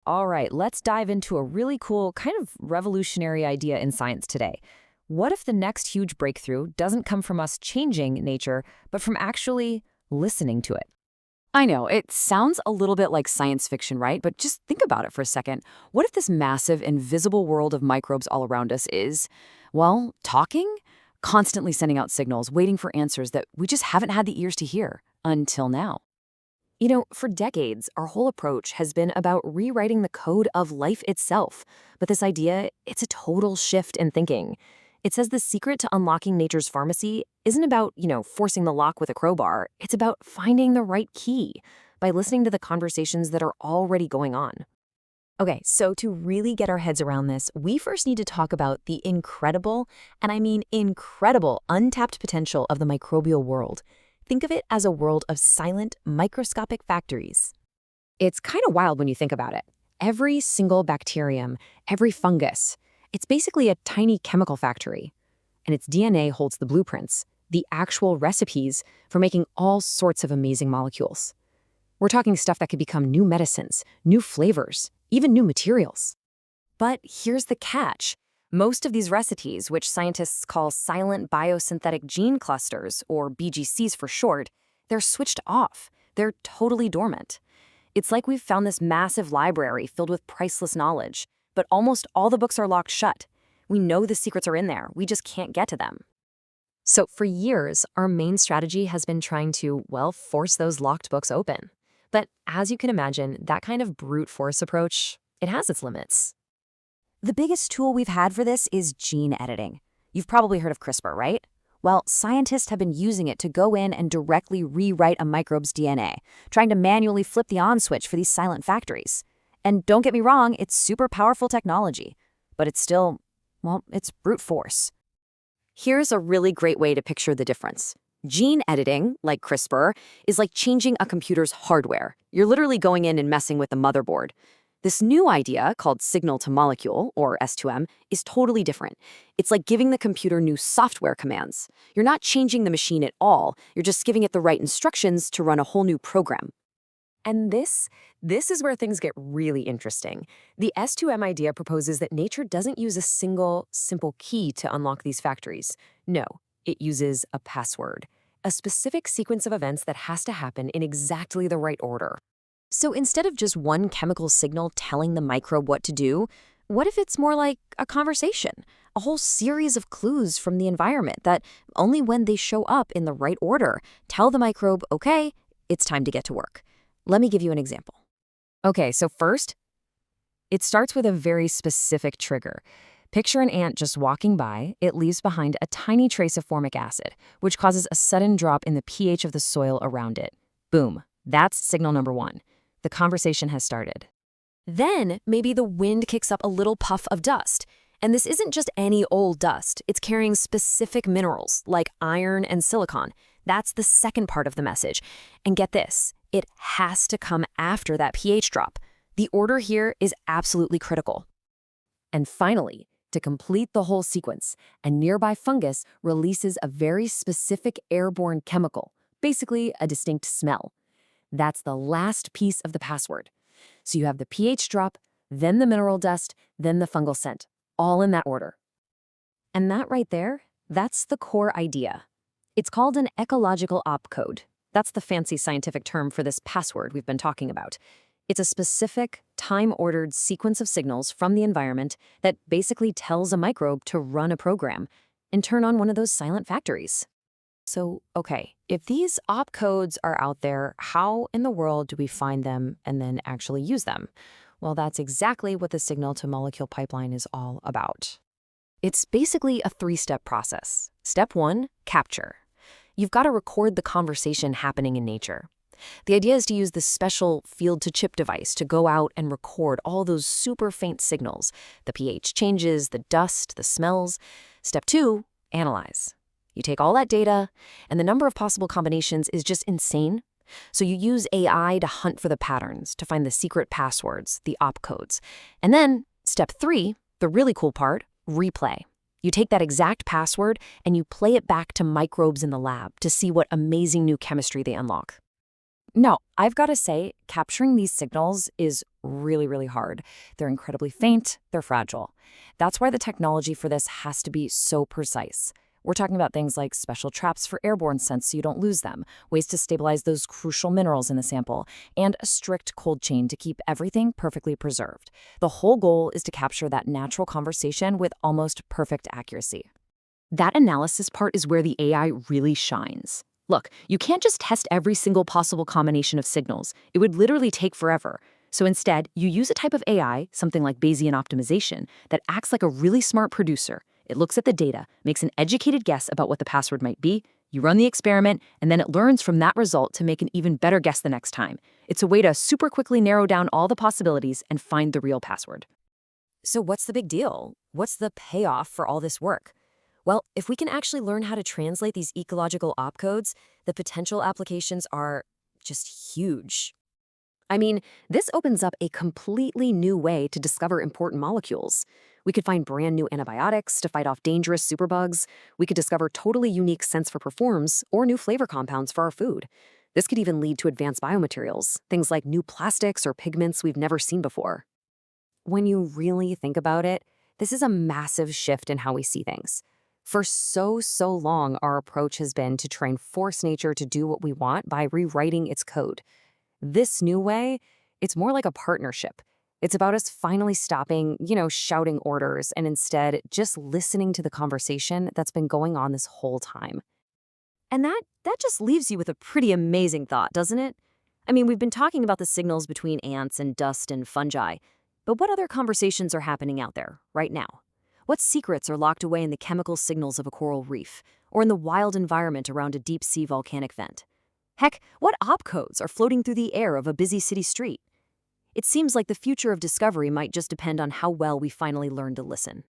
All right, let's dive into a really cool, kind of revolutionary idea in science today. What if the next huge breakthrough doesn't come from us changing nature, but from actually listening to it? I know, it sounds a little bit like science fiction, right? But just think about it for a second. What if this massive, invisible world of microbes all around us is, well, talking? Constantly sending out signals, waiting for answers that we just haven't had the ears to hear until now. For decades, our whole approach has been about rewriting the code of life itself. But this idea, it's a total shift in thinking. It says the secret to unlocking nature's pharmacy isn't about, forcing the lock with a crowbar. It's about finding the right key by listening to the conversations that are already going on. Okay, so to really get our heads around this, we first need to talk about the incredible, and I mean incredible, untapped potential of the microbial world. Think of it as a world of silent, microscopic factories. It's kind of wild when you think about it. Every single bacterium, every fungus, it's basically a tiny chemical factory. And its DNA holds the blueprints, the actual recipes for making all sorts of amazing molecules. We're talking stuff that could become new medicines, new flavors, even new materials. But here's the catch. Most of these recipes, which scientists call silent biosynthetic gene clusters, or BGCs for short, they're switched off. They're totally dormant. It's like we've found this massive library filled with priceless knowledge, but almost all the books are locked shut. We know the secrets are in there, we just can't get to them. So for years, our main strategy has been trying to, well, force those locked books open. But as you can imagine, that kind of brute force approach, it has its limits. The biggest tool we've had for this is gene editing. You've probably heard of CRISPR, right? Well, scientists have been using it to go in and directly rewrite a microbe's DNA, trying to manually flip the on switch for these silent factories. And don't get me wrong, it's super powerful technology, but it's still, well, it's brute force. Here's a really great way to picture the difference. Gene editing, like CRISPR, is like changing a computer's hardware. You're literally going in and messing with the motherboard. This new idea, called signal-to-molecule, or S2M, is totally different. It's like giving the computer new software commands. You're not changing the machine at all, you're just giving it the right instructions to run a whole new program. And this is where things get really interesting. The S2M idea proposes that nature doesn't use a single, simple key to unlock these factories. No, it uses a password, a specific sequence of events that has to happen in exactly the right order. So instead of just one chemical signal telling the microbe what to do, what if it's more like a conversation? A whole series of clues from the environment that, only when they show up in the right order, tell the microbe, okay, it's time to get to work. Let me give you an example. Okay, so first, it starts with a very specific trigger. Picture an ant just walking by. It leaves behind a tiny trace of formic acid, which causes a sudden drop in the pH of the soil around it. Boom, that's signal number one. The conversation has started. Then, maybe the wind kicks up a little puff of dust. And this isn't just any old dust. It's carrying specific minerals, like iron and silicon. That's the second part of the message. And get this, it has to come after that pH drop. The order here is absolutely critical. And finally, to complete the whole sequence, a nearby fungus releases a very specific airborne chemical, basically a distinct smell. That's the last piece of the password. So you have the pH drop, then the mineral dust, then the fungal scent, all in that order. And that right there, that's the core idea. It's called an ecological opcode. That's the fancy scientific term for this password we've been talking about. It's a specific, time-ordered sequence of signals from the environment that basically tells a microbe to run a program and turn on one of those silent factories. So, okay, if these opcodes are out there, how in the world do we find them and then actually use them? Well, that's exactly what the signal-to-molecule pipeline is all about. It's basically a three-step process. Step one, capture. You've got to record the conversation happening in nature. The idea is to use this special field-to-chip device to go out and record all those super faint signals, the pH changes, the dust, the smells. Step two, analyze. You take all that data, and the number of possible combinations is just insane. So you use AI to hunt for the patterns, to find the secret passwords, the opcodes. And then, step three, the really cool part, replay. You take that exact password and you play it back to microbes in the lab to see what amazing new chemistry they unlock. No, I've got to say, capturing these signals is really, really hard. They're incredibly faint, they're fragile. That's why the technology for this has to be so precise. We're talking about things like special traps for airborne scents so you don't lose them, ways to stabilize those crucial minerals in the sample, and a strict cold chain to keep everything perfectly preserved. The whole goal is to capture that natural conversation with almost perfect accuracy. That analysis part is where the AI really shines. Look, you can't just test every single possible combination of signals. It would literally take forever. So instead, you use a type of AI, something like Bayesian optimization, that acts like a really smart producer. It looks at the data, makes an educated guess about what the password might be, you run the experiment, and then it learns from that result to make an even better guess the next time. It's a way to super quickly narrow down all the possibilities and find the real password. So what's the big deal? What's the payoff for all this work? Well, if we can actually learn how to translate these ecological opcodes, the potential applications are just huge. I mean, this opens up a completely new way to discover important molecules. We could find brand new antibiotics to fight off dangerous superbugs. We could discover totally unique scents for perfumes or new flavor compounds for our food. This could even lead to advanced biomaterials, things like new plastics or pigments we've never seen before. When you really think about it, this is a massive shift in how we see things. For so long, our approach has been to try and force nature to do what we want by rewriting its code. This new way, it's more like a partnership. It's about us finally stopping, shouting orders and instead just listening to the conversation that's been going on this whole time. And that just leaves you with a pretty amazing thought, doesn't it? I mean, we've been talking about the signals between ants and dust and fungi, but what other conversations are happening out there right now? What secrets are locked away in the chemical signals of a coral reef or in the wild environment around a deep-sea volcanic vent? Heck, what opcodes are floating through the air of a busy city street? It seems like the future of discovery might just depend on how well we finally learn to listen.